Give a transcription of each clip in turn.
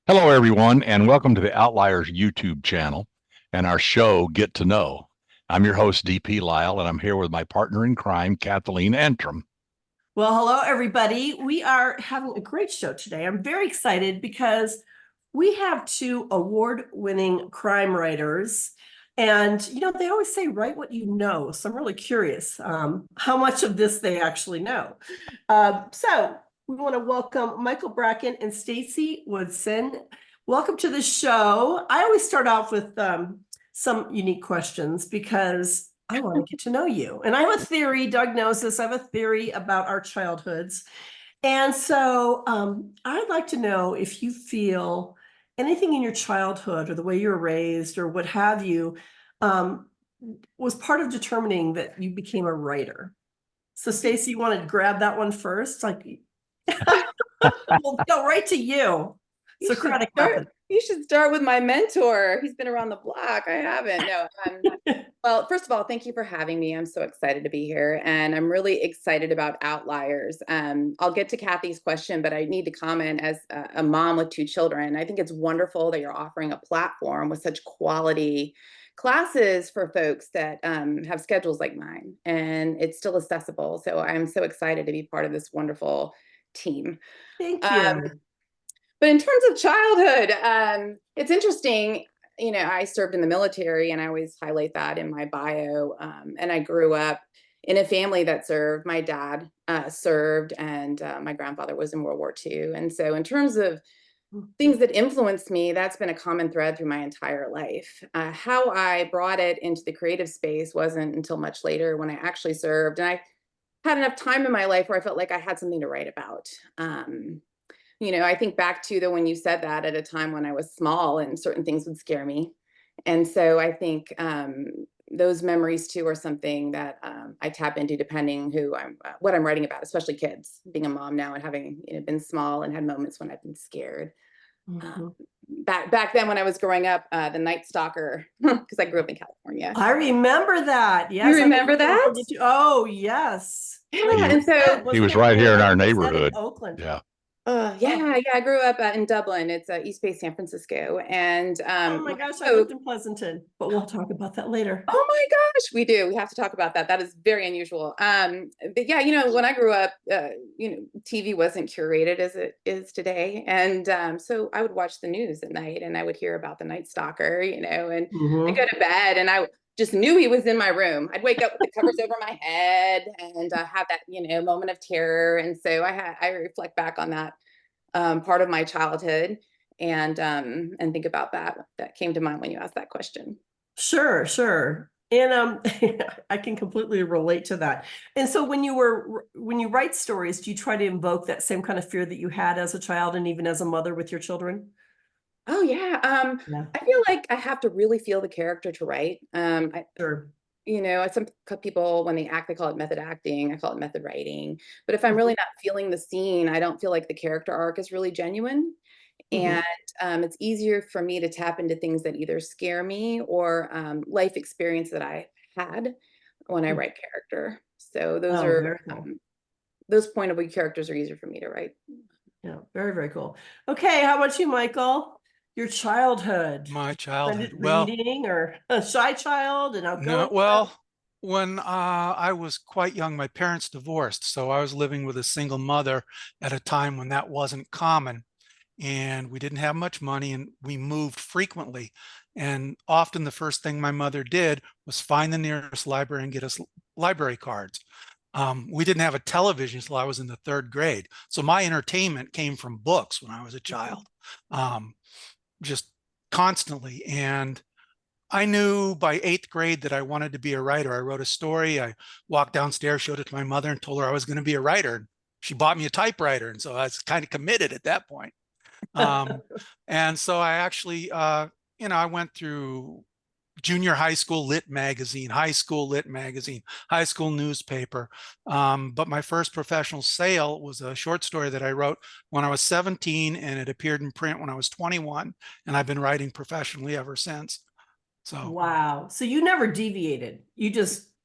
Hello, everyone, and welcome to the Outliers YouTube channel and our show, Get to Know. I'm your host, DP Lyle, and I'm here with my partner in crime, Kathleen Antrim. Well, hello, everybody. We are having a great show today. I'm very excited because we have two award-winning crime writers. And, they always say, write what you know. So I'm really curious how much of this they actually know. So we want to welcome Michael Bracken and Stacy Woodson. Welcome to the show. I always start off with some unique questions because I want to get to know you. And I have a theory, Doug knows this, I have a theory about our childhoods. And so I'd like to know if you feel anything in your childhood or the way you were raised or what have you was part of determining that you became a writer. So Stacy, you want to grab that one first? We'll go right to you. Socratic method. You should start with my mentor. He's been around the block. I haven't. No. Well, first of all, thank you for having me. I'm so excited to be here, and I'm really excited about Outliers. I'll get to Kathy's question, but I need to comment as a mom with two children. I think it's wonderful that you're offering a platform with such quality classes for folks that have schedules like mine, and it's still accessible. So I'm so excited to be part of this wonderful team. Thank you. But in terms of childhood, it's interesting. I served in the military, and I always highlight that in my bio. And I grew up in a family that served. My dad served, and my grandfather was in World War II. And so in terms of things that influenced me, that's been a common thread through my entire life. How I brought it into the creative space wasn't until much later when I actually served. And I had enough time in my life where I felt like I had something to write about. I think back to when you said that at a time when I was small and certain things would scare me. And so I think those memories too are something that I tap into depending what I'm writing about, especially kids, being a mom now and having been small and had moments when I've been scared. Mm-hmm. Back then when I was growing up, the Night Stalker, because I grew up in California. I remember that. Yes. You remember that? Oh, yes. Yeah. And so he was right here in our neighborhood. Oakland. Yeah. Yeah. I grew up in Dublin. It's East Bay, San Francisco. And oh my gosh, I lived in Pleasanton, but we'll talk about that later. Oh my gosh, we do. We have to talk about that. That is very unusual. But yeah, when I grew up, TV wasn't curated as it is today. And so I would watch the news at night and I would hear about the Night Stalker, and I go to bed and I just knew he was in my room. I'd wake up with the covers over my head and have that, moment of terror. And so I reflect back on that part of my childhood and think about that. That came to mind when you asked that question. Sure. And I can completely relate to that. And so when you write stories, do you try to invoke that same kind of fear that you had as a child and even as a mother with your children? Oh yeah. I feel like I have to really feel the character to write. Sure. Some people, when they act, they call it method acting. I call it method writing. But if I'm really not feeling the scene, I don't feel like the character arc is really genuine. And it's easier for me to tap into things that either scare me or life experience that I had when I write character. So those are cool. Those point of view characters are easier for me to write. Yeah, very, very cool. Okay, how about you, Michael? Your childhood. My childhood. Reading or a shy child and outgoing? No, well, when I was quite young, my parents divorced, so I was living with a single mother at a time when that wasn't common. And we didn't have much money and we moved frequently. And often the first thing my mother did was find the nearest library and get us library cards. We didn't have a television until I was in the third grade. So my entertainment came from books when I was a child, just constantly. And I knew by eighth grade that I wanted to be a writer. I wrote a story. I walked downstairs, showed it to my mother and told her I was going to be a writer. She bought me a typewriter. And so I was kind of committed at that point. And so I actually, I went through junior high school lit magazine, high school lit magazine, high school newspaper. But my first professional sale was a short story that I wrote when I was 17 and it appeared in print when I was 21. And I've been writing professionally ever since. So wow. So you never deviated. You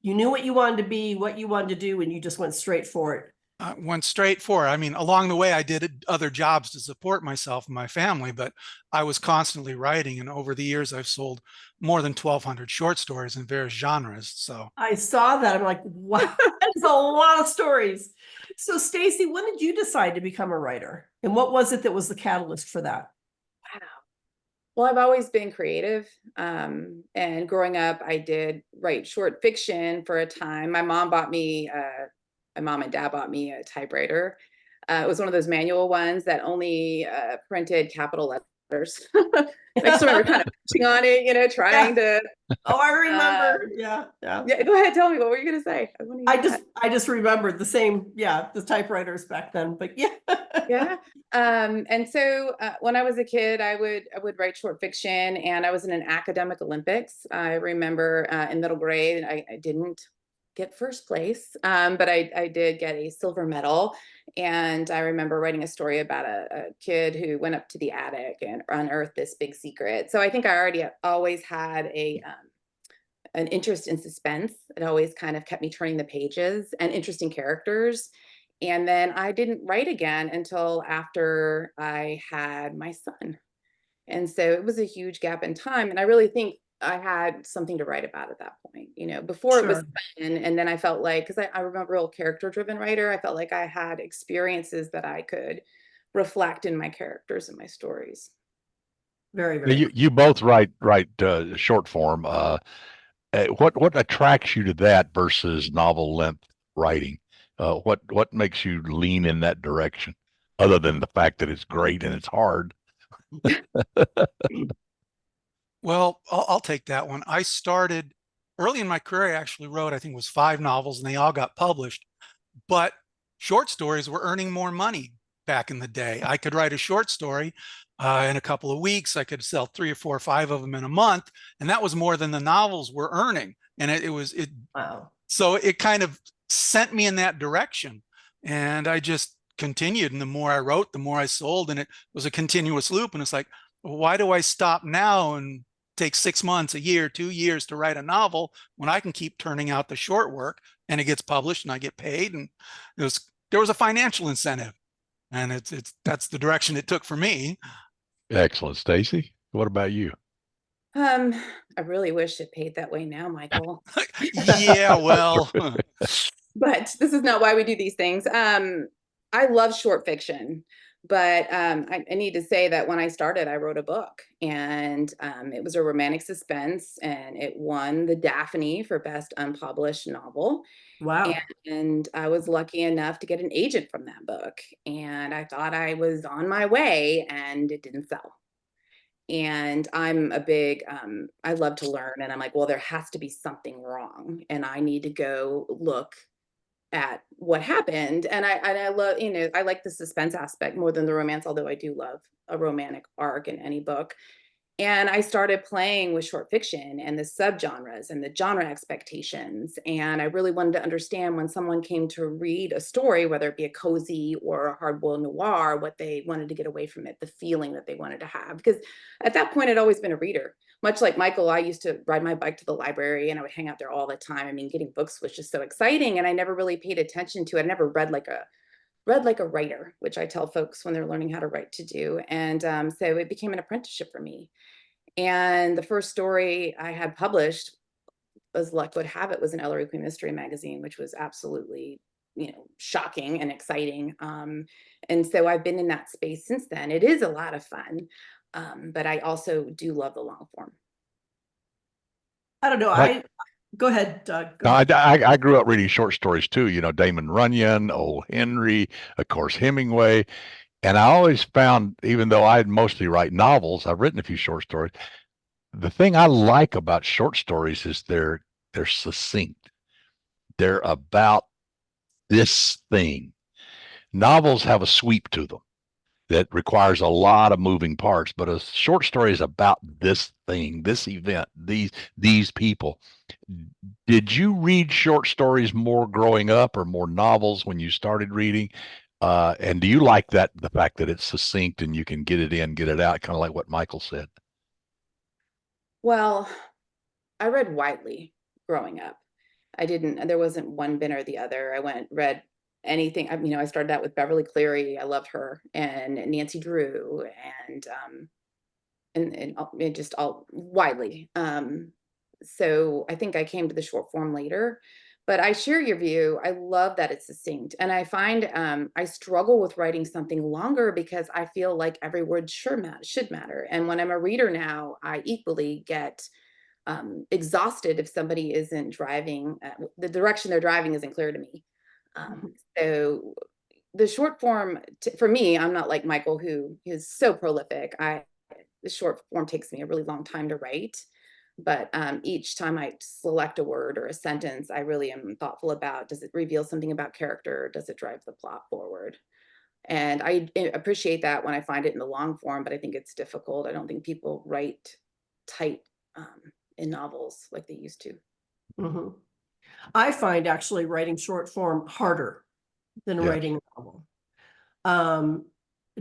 knew what you wanted to be, what you wanted to do, and you just went straight for it. Went straight for it. I mean, along the way, I did other jobs to support myself and my family, but I was constantly writing. And over the years, I've sold more than 1,200 short stories in various genres. So I saw that. I'm like, wow, that's a lot of stories. So, Stacy, when did you decide to become a writer? And what was it that was the catalyst for that? Wow. Well, I've always been creative. And growing up, I did write short fiction for a time. My mom and dad bought me a typewriter. It was one of those manual ones that only printed capital letters. I just remember kind of pushing on it, trying to. Oh, I remember. Um, Yeah. yeah, go ahead. Tell me, what were you going to say? I just remembered the same, the typewriters back then, but yeah. Yeah. And so when I was a kid, I would write short fiction, and I was in an academic Olympics. I remember in middle grade, I didn't get first place, but I did get a silver medal. And I remember writing a story about a kid who went up to the attic and unearthed this big secret. So I think I already always had an interest in suspense. It always kind of kept me turning the pages, and interesting characters. And then I didn't write again until after I had my son. And so it was a huge gap in time. And I really think I had something to write about at that point. Before it was Sure. fun. And then I felt like, because I'm a real character driven writer, I felt like I had experiences that I could reflect in my characters and my stories. Very, Now, very cool. you both write short form. What attracts you to that versus novel length writing? What makes you lean in that direction, other than the fact that it's great and it's hard? well, I'll take that one. I started early in my career. I actually wrote, I think it was 5 novels, and they all got published. But short stories were earning more money back in the day. I could write a short story in a couple of weeks. I could sell 3 or 4 or 5 of them in a month, and that was more than the novels were earning. And Wow. so it kind of sent me in that direction, and I just continued. And the more I wrote, the more I sold, and it was a continuous loop. And it's like, why do I stop now and take 6 months, a year, 2 years to write a novel when I can keep turning out the short work and it gets published and I get paid? And there was a financial incentive, and that's the direction it took for me. Excellent, Stacy. What about you? Um, I really wish it paid that way now, Michael. Yeah, well, But this is not why we do these things. I love short fiction, but I need to say that when I started, I wrote a book, and it was a romantic suspense, and it won the Daphne for best unpublished novel. Wow. And I was lucky enough to get an agent from that book, and I thought I was on my way, and it didn't sell. And I'm a big, I love to learn, and I'm like, well, there has to be something wrong, and I need to go look at what happened. And I love, I like the suspense aspect more than the romance, although I do love a romantic arc in any book. And I started playing with short fiction and the subgenres and the genre expectations. And I really wanted to understand, when someone came to read a story, whether it be a cozy or a hardboiled noir, what they wanted to get away from it, the feeling that they wanted to have. Because at that point, I'd always been a reader. Much like Michael, I used to ride my bike to the library, and I would hang out there all the time. I mean, getting books was just so exciting. And I never really paid attention to it. I never read like a writer, which I tell folks when they're learning how to write to do. And so it became an apprenticeship for me. And the first story I had published, as luck would have it, was an Ellery Queen Mystery magazine, which was absolutely, shocking and exciting. And so I've been in that space since then. It is a lot of fun, but I also do love the long form. I don't know. Like, Go ahead, Doug. Go no, ahead. I grew up reading short stories too. Damon Runyon, Old Henry, of course, Hemingway. And I always found, even though I'd mostly write novels, I've written a few short stories. The thing I like about short stories is they're succinct. They're about this thing. Novels have a sweep to them that requires a lot of moving parts, but a short story is about this thing, this event, these people. Did you read short stories more growing up, or more novels when you started reading? And do you like the fact that it's succinct and you can get it in, get it out, kind of like what Michael said? Well, I read widely growing up. There wasn't one bin or the other. I read anything. I started out with Beverly Cleary. I loved her, and Nancy Drew, and just all widely. So I think I came to the short form later, but I share your view. I love that it's succinct, and I find I struggle with writing something longer because I feel like every word should matter. And when I'm a reader now, I equally get exhausted if somebody isn't driving, the direction they're driving isn't clear to me. So the short form, for me, I'm not like Michael, who is so prolific. The short form takes me a really long time to write, but each time I select a word or a sentence, I really am thoughtful about, does it reveal something about character? Does it drive the plot forward? And I appreciate that when I find it in the long form, but I think it's difficult. I don't think people write tight in novels like they used to. Mhm. I find actually writing short form harder than Yes. writing a novel. Um,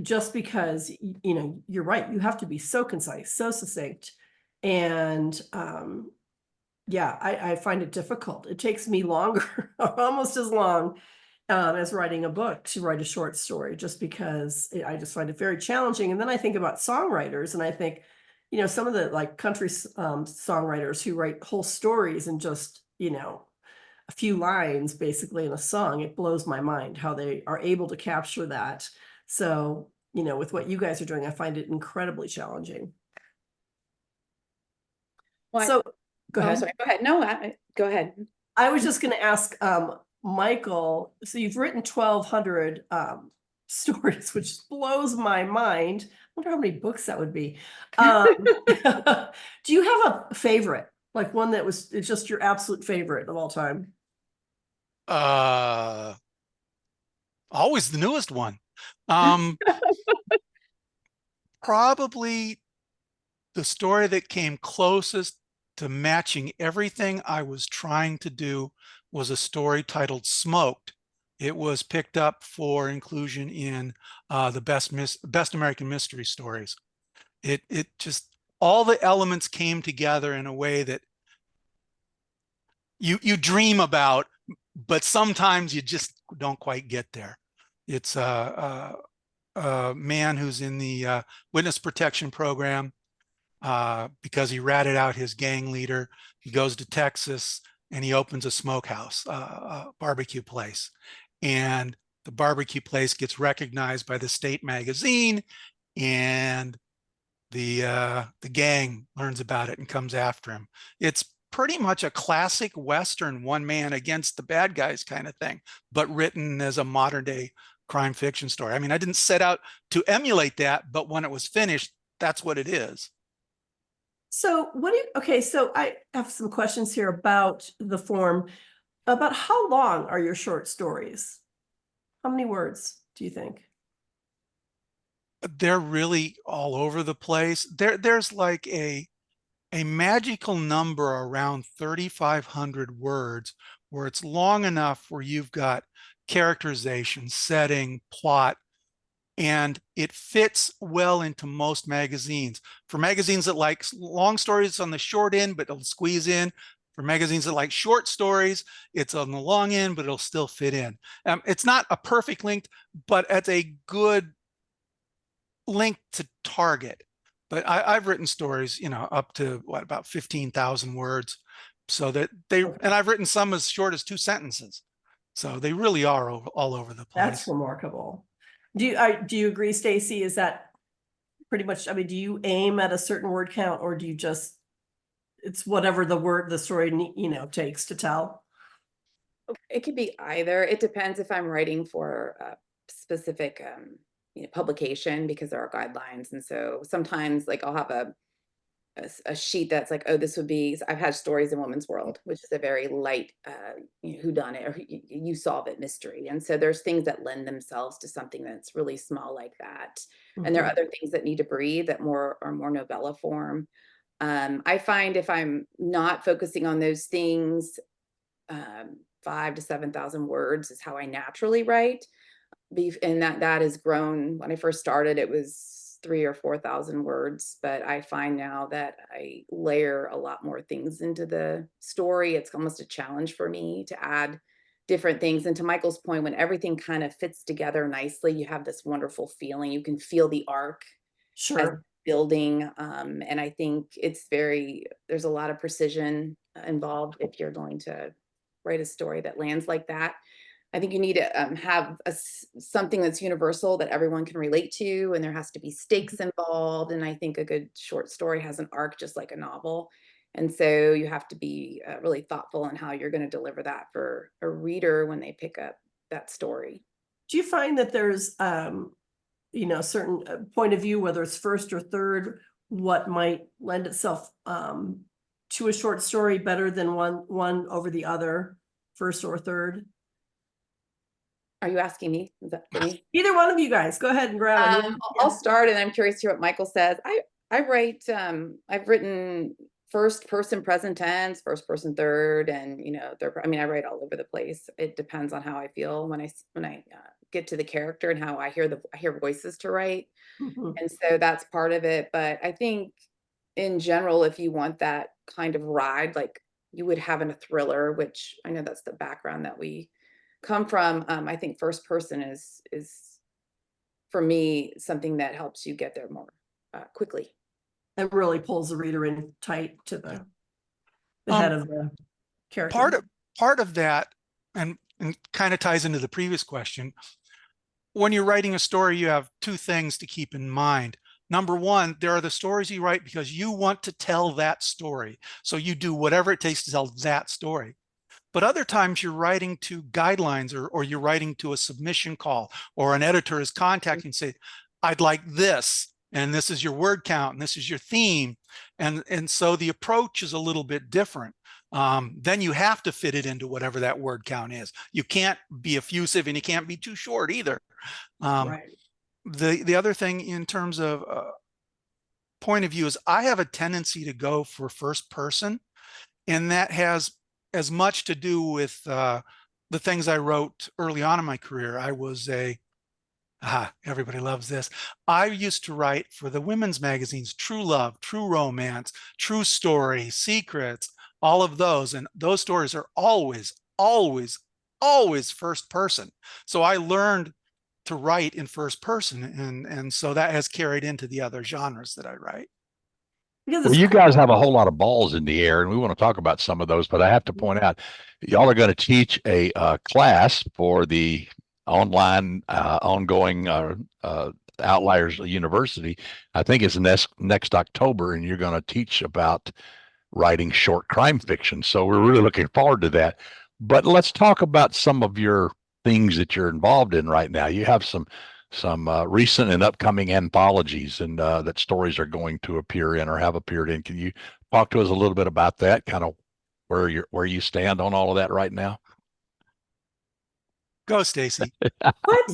just because, you're right, you have to be so concise, so succinct. And yeah, I find it difficult. It takes me longer, almost as long as writing a book to write a short story, just because I just find it very challenging. And then I think about songwriters, and I think, some of the like country songwriters who write whole stories and just, a few lines basically in a song. It blows my mind how they are able to capture that. So, with what you guys are doing, I find it incredibly challenging. Well, So go oh, ahead. sorry. Go ahead. No, go ahead. I was just going to ask Michael, so you've written 1,200 stories, which blows my mind. I wonder how many books that would be. Do you have a favorite, like one that was it's just your absolute favorite of all time? Always the newest one. Um, Probably the story that came closest to matching everything I was trying to do was a story titled Smoked. It was picked up for inclusion in the best American mystery stories. It just, all the elements came together in a way that you dream about, but sometimes you just don't quite get there. It's a man who's in the witness protection program because he ratted out his gang leader. He goes to Texas and he opens a smokehouse, a barbecue place. And the barbecue place gets recognized by the state magazine, and the gang learns about it and comes after him. It's pretty much a classic Western one man against the bad guys kind of thing, but written as a modern day crime fiction story. I mean, I didn't set out to emulate that, but when it was finished, that's what it is. So okay, so I have some questions here about the form. About how long are your short stories? How many words do you think? They're really all over the place. There's like a magical number around 3,500 words where it's long enough where you've got characterization, setting, plot, and it fits well into most magazines. For magazines that like long stories on the short end, but it'll squeeze in. For magazines that like short stories, it's on the long end, but it'll still fit in. It's not a perfect length, but it's a good length to target. But I've written stories, up to about 15,000 words. So that and I've written some as short as 2 sentences. So they really are all over the place. That's remarkable. Do you agree, Stacy? Is that pretty much, I mean, do you aim at a certain word count, or do you just, it's whatever the story, takes to tell? It could be either. It depends if I'm writing for a specific publication, because there are guidelines. And so sometimes like I'll have a sheet that's like, oh, this would be, I've had stories in Woman's World, which is a very light whodunit or you solve it mystery. And so there's things that lend themselves to something that's really small like that. And there are other things that need to breathe that are more novella form. I find if I'm not focusing on those things, 5 to 7,000 words is how I naturally write. And that has grown. When I first started, it was 3,000 or 4,000 words, but I find now that I layer a lot more things into the story. It's almost a challenge for me to add different things. And to Michael's point, when everything kind of fits together nicely, you have this wonderful feeling. You can feel the arc as Sure. building. And I think there's a lot of precision involved if you're going to write a story that lands like that. I think you need to have something that's universal that everyone can relate to, and there has to be stakes involved. And I think a good short story has an arc just like a novel. And so you have to be really thoughtful in how you're going to deliver that for a reader when they pick up that story. Do you find that there's, certain point of view, whether it's first or third, what might lend itself to a short story better than one over the other, first or third? Are you asking me? Is that for me? Either one of you guys, go ahead and grab it. I'll start, and I'm curious to hear what Michael says. I write, I've written first person present tense, first person third, and I write all over the place. It depends on how I feel when I get to the character and how I hear voices to write. Mhm. And so that's part of it. But I think in general, if you want that kind of ride, like you would have in a thriller, which I know that's the background that we come from. I think first person is for me something that helps you get there more quickly. It really pulls the reader in tight to the head of the character. Part of that, and kind of ties into the previous question. When you're writing a story, you have two things to keep in mind. Number one, there are the stories you write because you want to tell that story. So you do whatever it takes to tell that story. But other times you're writing to guidelines, or you're writing to a submission call, or an editor is contacting and say, I'd like this, and this is your word count, and this is your theme. And so the approach is a little bit different. Then you have to fit it into whatever that word count is. You can't be effusive, and you can't be too short either. Right. The other thing in terms of point of view is I have a tendency to go for first person, and that has as much to do with the things I wrote early on in my career. I was everybody loves this. I used to write for the women's magazines, True Love, True Romance, True Story, Secrets, all of those. And those stories are always, always, always first person. So I learned to write in first person. And so that has carried into the other genres that I write. Because Well, it's you cool. guys have a whole lot of balls in the air, and we want to talk about some of those. But I have to point out, y'all are going to teach a class for the online ongoing Outliers University. I think it's next October, and you're going to teach about writing short crime fiction. So we're really looking forward to that. But let's talk about some of your things that you're involved in right now. You have some recent and upcoming anthologies, and that stories are going to appear in or have appeared in. Can you talk to us a little bit about that? Kind of where you stand on all of that right now? Go, Stacy. What?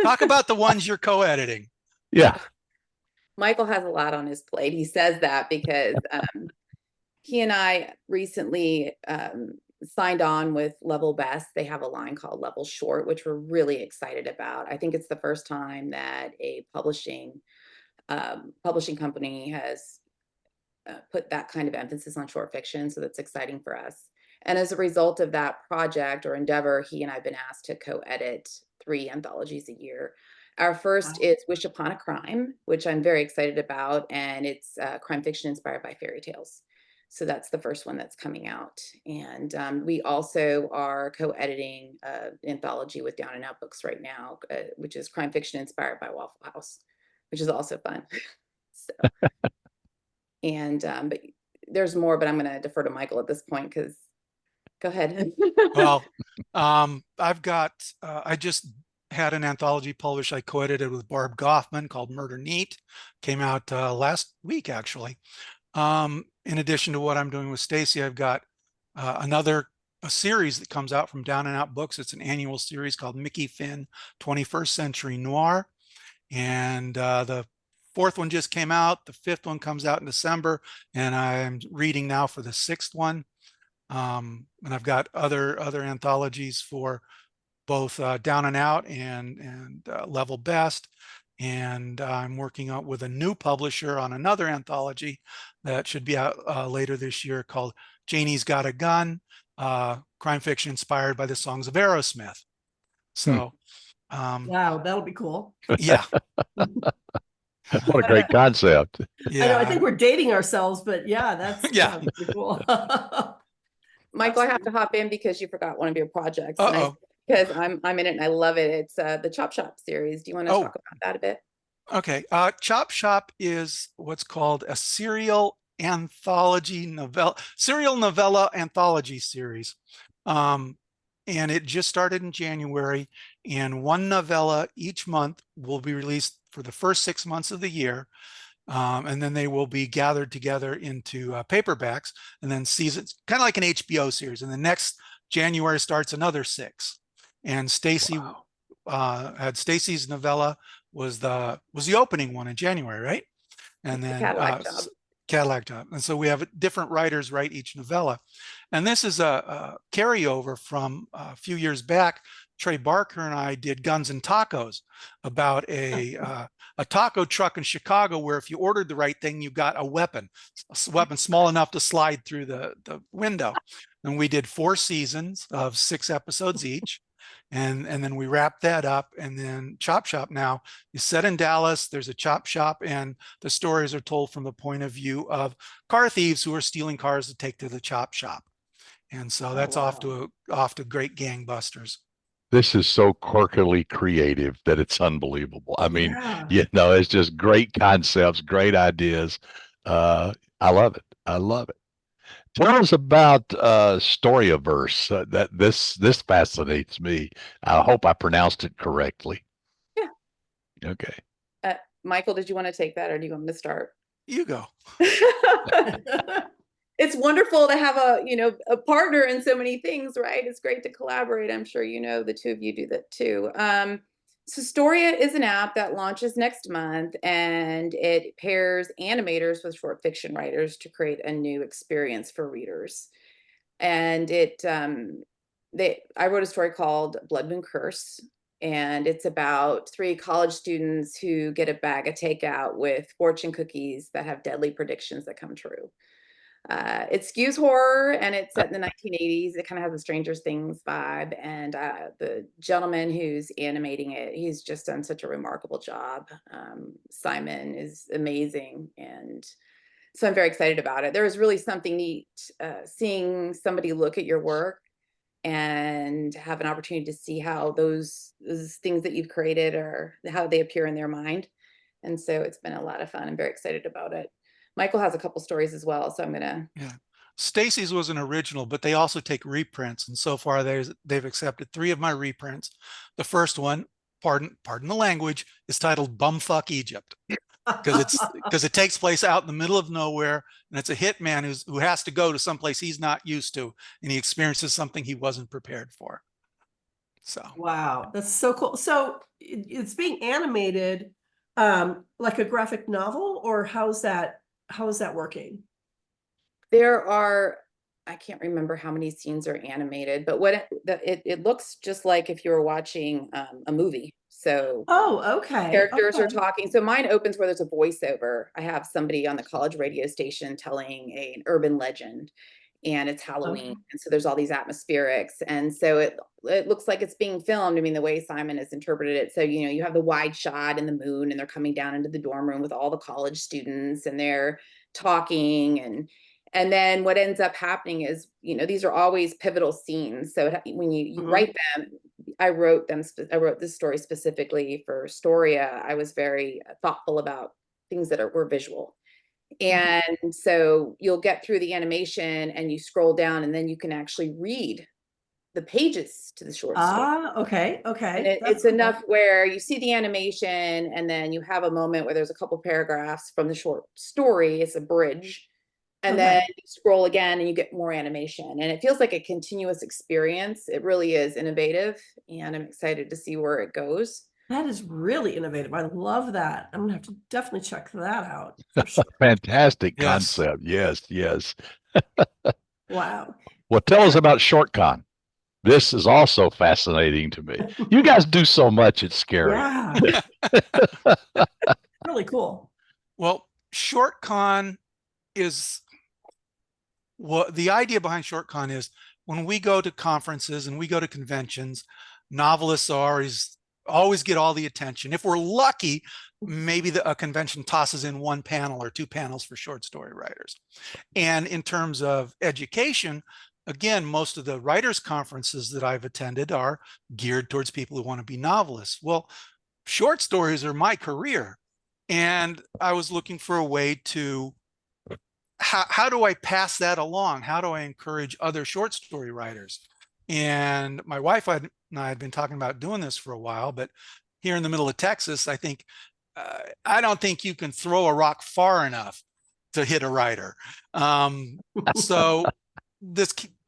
Talk about the ones you're co-editing. Yeah. Michael has a lot on his plate. He says that because he and I recently signed on with Level Best. They have a line called Level Short, which we're really excited about. I think it's the first time that a publishing company has put that kind of emphasis on short fiction. So that's exciting for us. And as a result of that project or endeavor, he and I have been asked to co-edit 3 anthologies a year. Our first is Wish Upon a Crime, which I'm very excited about, and it's crime fiction inspired by fairy tales. So that's the first one that's coming out. And we also are co-editing an anthology with Down and Out Books right now, which is crime fiction inspired by Waffle House, which is also fun. So, and but there's more, but I'm going to defer to Michael at this point because go ahead. Well, I've got, I just had an anthology published. I co-edited with Barb Goffman called Murder Neat. Came out last week, actually. In addition to what I'm doing with Stacy, I've got a series that comes out from Down and Out Books. It's an annual series called Mickey Finn 21st Century Noir. And the 4th one just came out. The 5th one comes out in December. And I'm reading now for the 6th one. And I've got other anthologies for both Down and Out and Level Best. And I'm working with a new publisher on another anthology that should be out later this year called Janie's Got a Gun. crime fiction inspired by the songs of Aerosmith. So, Wow, that'll be cool. yeah, What a great concept. I know, I think yeah, we're dating ourselves, but yeah, that's yeah. pretty cool. Michael, I have to hop in because you forgot one of your projects. And Uh-oh. because I'm in it and I love it. It's the Chop Shop series. Do you want to Oh. talk about that a bit? Okay. Chop Shop is what's called a serial novella anthology series. And it just started in January, and one novella each month will be released for the first 6 months of the year. And then they will be gathered together into paperbacks, and then seasons, kind of like an HBO series. And the next January starts another 6. And Stacy had Stacy's novella was the opening one in January, right? And then Cadillac Job. Cadillac Job. And so we have different writers write each novella. And this is a carryover from a few years back. Trey Barker and I did Guns and Tacos, about a taco truck in Chicago where if you ordered the right thing, you got a weapon small enough to slide through the window. And we did 4 seasons of 6 episodes each. And then we wrapped that up. And then Chop Shop now is set in Dallas. There's a chop shop, and the stories are told from the point of view of car thieves who are stealing cars to take to the chop shop. And so that's off to great gangbusters. This is so quirkily creative that it's unbelievable. I mean, Yeah. it's just great concepts, great ideas. I love it. I love it. Tell us about Storyaverse. That this fascinates me. I hope I pronounced it correctly. Yeah. Okay. Michael, did you want to take that, or do you want me to start? You go. It's wonderful to have a partner in so many things, right? It's great to collaborate. I'm sure the two of you do that too. So Storia is an app that launches next month, and it pairs animators with short fiction writers to create a new experience for readers. And I wrote a story called Blood Moon Curse, and it's about 3 college students who get a bag of takeout with fortune cookies that have deadly predictions that come true. It skews horror, and it's set in the 1980s. It kind of has a Stranger Things vibe, and the gentleman who's animating it, he's just done such a remarkable job. Simon is amazing, and so I'm very excited about it. There was really something neat seeing somebody look at your work and have an opportunity to see how those things that you've created or how they appear in their mind. And so it's been a lot of fun. I'm very excited about it. Michael has a couple stories as well, so I'm gonna. Yeah. Stacy's was an original, but they also take reprints, and so far they've accepted 3 of my reprints. The first one, pardon the language, is titled Bumfuck Egypt, because it takes place out in the middle of nowhere, and it's a hitman who has to go to someplace he's not used to, and he experiences something he wasn't prepared for. So Wow, that's so cool. So it's being animated like a graphic novel, or how is that working? There are, I can't remember how many scenes are animated, but it looks just like if you were watching a movie. So okay. Characters are talking. So mine opens where there's a voiceover. I have somebody on the college radio station telling an urban legend, and it's Halloween. And so there's all these atmospherics. And so it looks like it's being filmed. I mean, the way Simon has interpreted it. So, you have the wide shot in the moon, and they're coming down into the dorm room with all the college students, and they're talking, and then what ends up happening is, these are always pivotal scenes. So when you write them, I wrote this story specifically for Storia. I was very thoughtful about things that were visual. And so you'll get through the animation and you scroll down, and then you can actually read the pages to the short story. Okay. And it's enough where you see the animation, and then you have a moment where there's a couple paragraphs from the short story. It's a bridge. And then you scroll again and you get more animation, and it feels like a continuous experience. It really is innovative, and I'm excited to see where it goes. That is really innovative. I love that. I'm gonna have to definitely check that out. For sure. Fantastic Yes. concept. Yes. Wow. Well, tell us about ShortCon. This is also fascinating to me. You guys do so much, it's scary. Yeah. Really cool. Well, ShortCon is the idea behind ShortCon is when we go to conferences and we go to conventions, novelists always get all the attention. If we're lucky, maybe a convention tosses in one panel or two panels for short story writers. And in terms of education, again, most of the writers' conferences that I've attended are geared towards people who want to be novelists. Well, short stories are my career. And I was looking for a way to, how do I pass that along? How do I encourage other short story writers? And my wife and I had been talking about doing this for a while, but here in the middle of Texas, I think, I don't think you can throw a rock far enough to hit a writer. So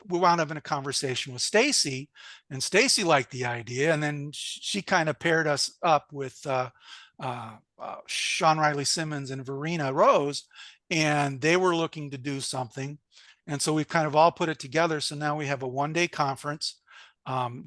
we wound up in a conversation with Stacy, and Stacy liked the idea. And then she kind of paired us up with Sean Riley Simmons and Verena Rose, and they were looking to do something. And so we've kind of all put it together. So now we have a one-day conference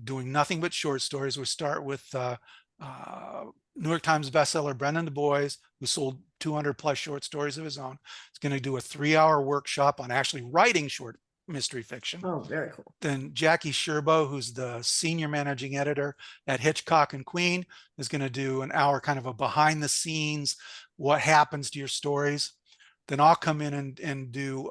doing nothing but short stories. We start with New York Times bestseller Brendan Du Bois, who sold 200 plus short stories of his own. He's going to do a 3-hour workshop on actually writing short mystery fiction. Oh, very cool. Then Jackie Sherbo, who's the senior managing editor at Hitchcock and Queen, is going to do an hour kind of a behind the scenes, what happens to your stories. Then I'll come in and do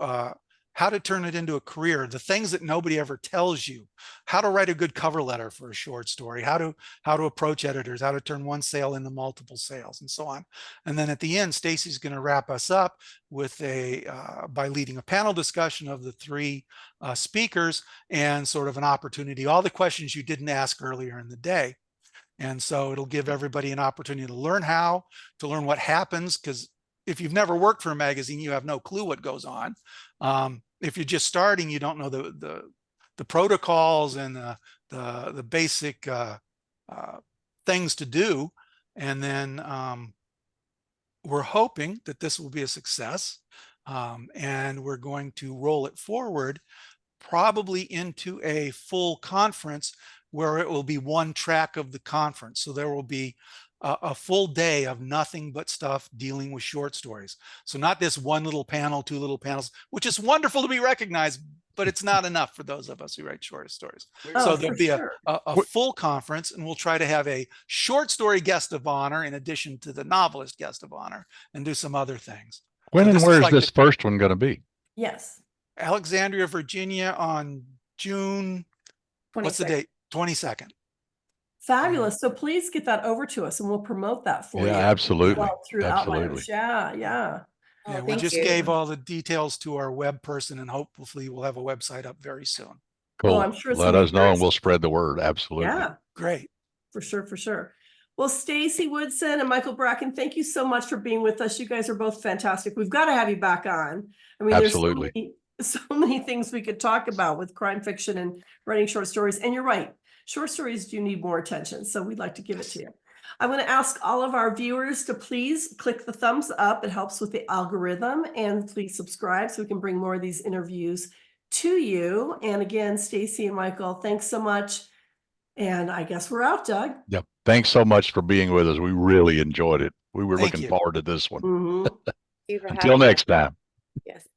how to turn it into a career, the things that nobody ever tells you, how to write a good cover letter for a short story, how to approach editors, how to turn one sale into multiple sales, and so on. And then at the end, Stacy's going to wrap us up with by leading a panel discussion of the 3 speakers and sort of an opportunity, all the questions you didn't ask earlier in the day. And so it'll give everybody an opportunity to learn what happens, because if you've never worked for a magazine, you have no clue what goes on. If you're just starting, you don't know the protocols and the basic things to do. And then we're hoping that this will be a success, and we're going to roll it forward probably into a full conference where it will be one track of the conference. So there will be a full day of nothing but stuff dealing with short stories. So not this one little panel, 2 little panels, which is wonderful to be recognized, but it's not enough for those of us who write short stories. So there'll be a full conference, and we'll try to have a short story guest of honor in addition to the novelist guest of honor, and do some other things. When So and this is where's like this first one going to be? Yes. Alexandria, Virginia on June, what's the 26th. date? 22nd. Fabulous. So please get that over to us and we'll promote that for you. Yeah, absolutely. Well, through Absolutely. Outliers. Yeah, yeah. Oh, Yeah, we thank just you. gave all the details to our web person, and hopefully we'll have a website up very soon. Cool. I'm sure it's Let gonna be us know very and we'll spread the word. Absolutely. Yeah, Great. for sure, for sure. Well, Stacy Woodson and Michael Bracken, thank you so much for being with us. You guys are both fantastic. We've got to have you back on. I mean, Absolutely. there's so many things we could talk about with crime fiction and writing short stories. And you're right, short stories do need more attention. So we'd like to give it to you. I'm going to ask all of our viewers to please click the thumbs up. It helps with the algorithm, and please subscribe so we can bring more of these interviews to you. And again, Stacy and Michael, thanks so much. And I guess we're out, Doug. Yep. Thanks so much for being with us. We really enjoyed it. We were Thank looking you. forward to this one. Mhm. Thank you for Until having us. next time. Yes.